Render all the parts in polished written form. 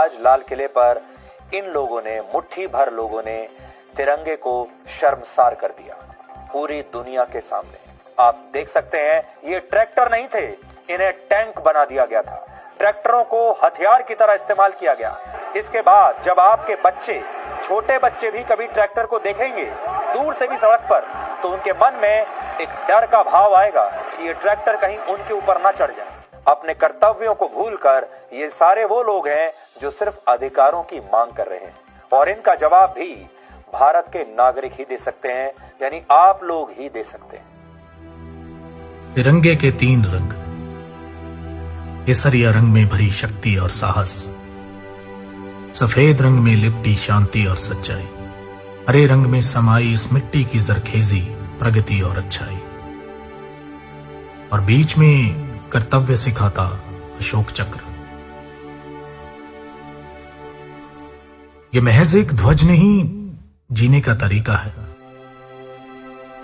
आज लाल किले पर इन लोगों ने, मुट्ठी भर लोगों ने तिरंगे को शर्मसार कर दिया पूरी दुनिया के सामने। आप देख सकते हैं, ये ट्रैक्टर नहीं थे, इन्हें टैंक बना दिया गया था। ट्रैक्टरों को हथियार की तरह इस्तेमाल किया गया। इसके बाद जब आपके बच्चे, छोटे बच्चे भी कभी ट्रैक्टर को देखेंगे दूर से भी सड़क पर, तो उनके मन में एक डर का भाव आएगा कि ये ट्रैक्टर कहीं उनके ऊपर ना चढ़ जाए। अपने कर्तव्यों को भूलकर ये सारे वो लोग हैं जो सिर्फ अधिकारों की मांग कर रहे हैं, और इनका जवाब भी भारत के नागरिक ही दे सकते हैं, यानी आप लोग ही दे सकते हैं। तिरंगे के 3 रंग, केसरिया रंग में भरी शक्ति और साहस, सफेद रंग में लिपटी शांति और सच्चाई, हरे रंग में समाई इस मिट्टी की जरखेजी, प्रगति और अच्छाई, और बीच में कर्तव्य सिखाता अशोक चक्र। ये महज एक ध्वज नहीं, जीने का तरीका है।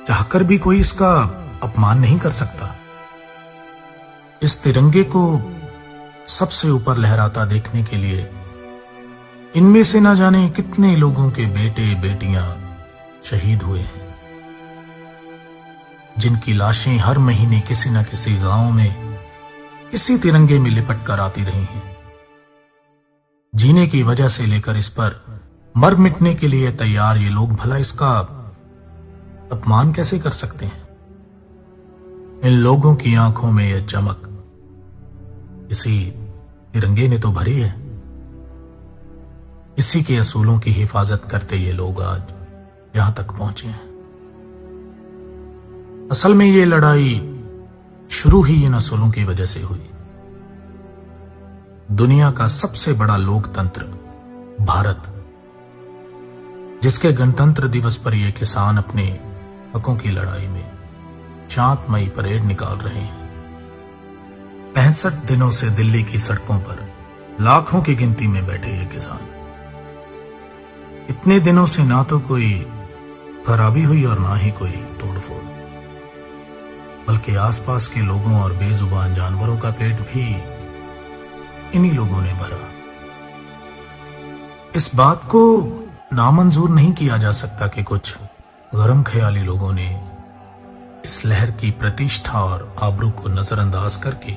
चाहकर भी कोई इसका अपमान नहीं कर सकता। इस तिरंगे को सबसे ऊपर लहराता देखने के लिए इनमें से न जाने कितने लोगों के बेटे बेटियां शहीद हुए हैं, जिनकी लाशें हर महीने किसी न किसी गांव में इसी तिरंगे में लिपट कर आती रही हैं। जीने की वजह से लेकर इस पर मर मिटने के लिए तैयार ये लोग भला इसका अपमान कैसे कर सकते हैं? इन लोगों की आंखों में यह चमक इसी तिरंगे ने तो भरी है। इसी के असूलों की हिफाजत करते ये लोग आज यहां तक पहुंचे हैं। असल में ये लड़ाई शुरू ही इन असूलों की वजह से हुई। दुनिया का सबसे बड़ा लोकतंत्र भारत, जिसके गणतंत्र दिवस पर ये किसान अपने हकों की लड़ाई में शांतमयी परेड निकाल रहे हैं। 65 दिनों से दिल्ली की सड़कों पर लाखों की गिनती में बैठे ये किसान। इतने दिनों से ना तो कोई खराबी हुई और ना ही कोई तोड़फोड़, बल्कि आसपास के लोगों और बेजुबान जानवरों का पेट भी इन्हीं लोगों ने भरा। इस बात को नामंजूर नहीं किया जा सकता कि कुछ गरम ख्याली लोगों ने इस लहर की प्रतिष्ठा और आबरू को नजरअंदाज करके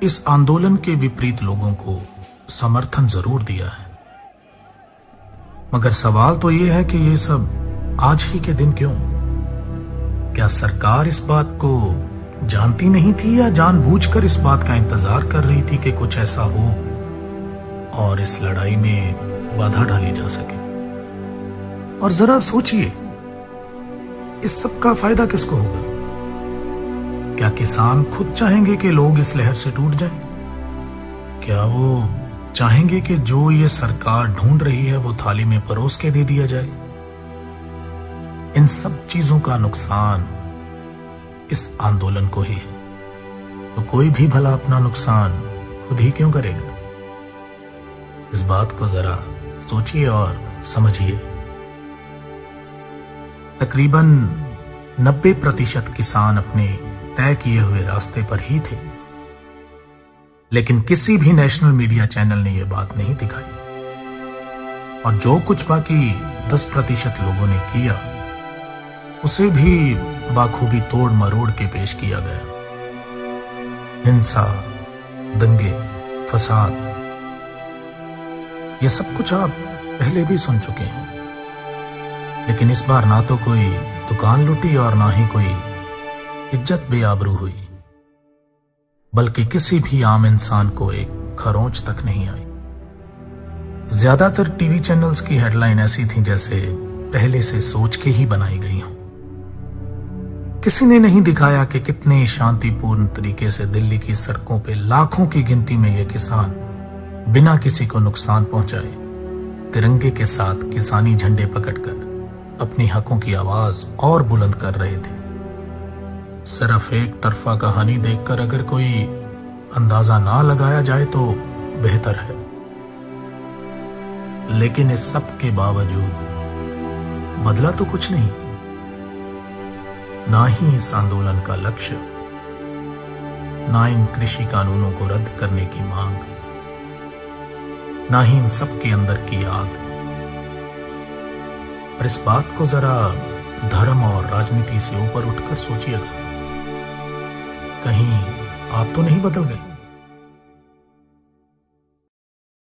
इस आंदोलन के विपरीत लोगों को समर्थन जरूर दिया है। मगर सवाल तो यह है कि ये सब आज ही के दिन क्यों? क्या सरकार इस बात को जानती नहीं थी या जानबूझकर इस बात का इंतजार कर रही थी कि कुछ ऐसा हो और इस लड़ाई में बाधा डाली जा सके? और जरा सोचिए, इस सब का फायदा किसको होगा? क्या किसान खुद चाहेंगे कि लोग इस लहर से टूट जाएं? क्या वो चाहेंगे कि जो ये सरकार ढूंढ रही है वो थाली में परोस के दे दिया जाए? इन सब चीजों का नुकसान इस आंदोलन को ही है, तो कोई भी भला अपना नुकसान खुद ही क्यों करेगा? इस बात को जरा सोचिए और समझिए। तकरीबन 90% किसान अपने तय किए हुए रास्ते पर ही थे, लेकिन किसी भी नेशनल मीडिया चैनल ने यह बात नहीं दिखाई, और जो कुछ बाकी 10% लोगों ने किया उसे भी बाखूबी तोड़ मरोड़ के पेश किया गया। हिंसा, दंगे, फसाद, ये सब कुछ आप पहले भी सुन चुके हैं, लेकिन इस बार ना तो कोई दुकान लूटी और ना ही कोई इज्जत बेआबरू हुई, बल्कि किसी भी आम इंसान को एक खरोंच तक नहीं आई। ज्यादातर टीवी चैनल्स की हेडलाइन ऐसी थी जैसे पहले से सोच के ही बनाई गई हो। किसी ने नहीं दिखाया कि कितने शांतिपूर्ण तरीके से दिल्ली की सड़कों पे लाखों की गिनती में ये किसान बिना किसी को नुकसान पहुंचाए तिरंगे के साथ किसानी झंडे पकड़कर अपनी हकों की आवाज और बुलंद कर रहे थे। सिर्फ एक तरफा कहानी देखकर अगर कोई अंदाजा ना लगाया जाए तो बेहतर है, लेकिन इस सब के बावजूद बदला तो कुछ नहीं। ना ही इस आंदोलन का लक्ष्य, ना इन कृषि कानूनों को रद्द करने की मांग, ना ही इन सब के अंदर की आग। पर इस बात को जरा धर्म और राजनीति से ऊपर उठकर सोचिएगा, कहीं आप तो नहीं बदल गए।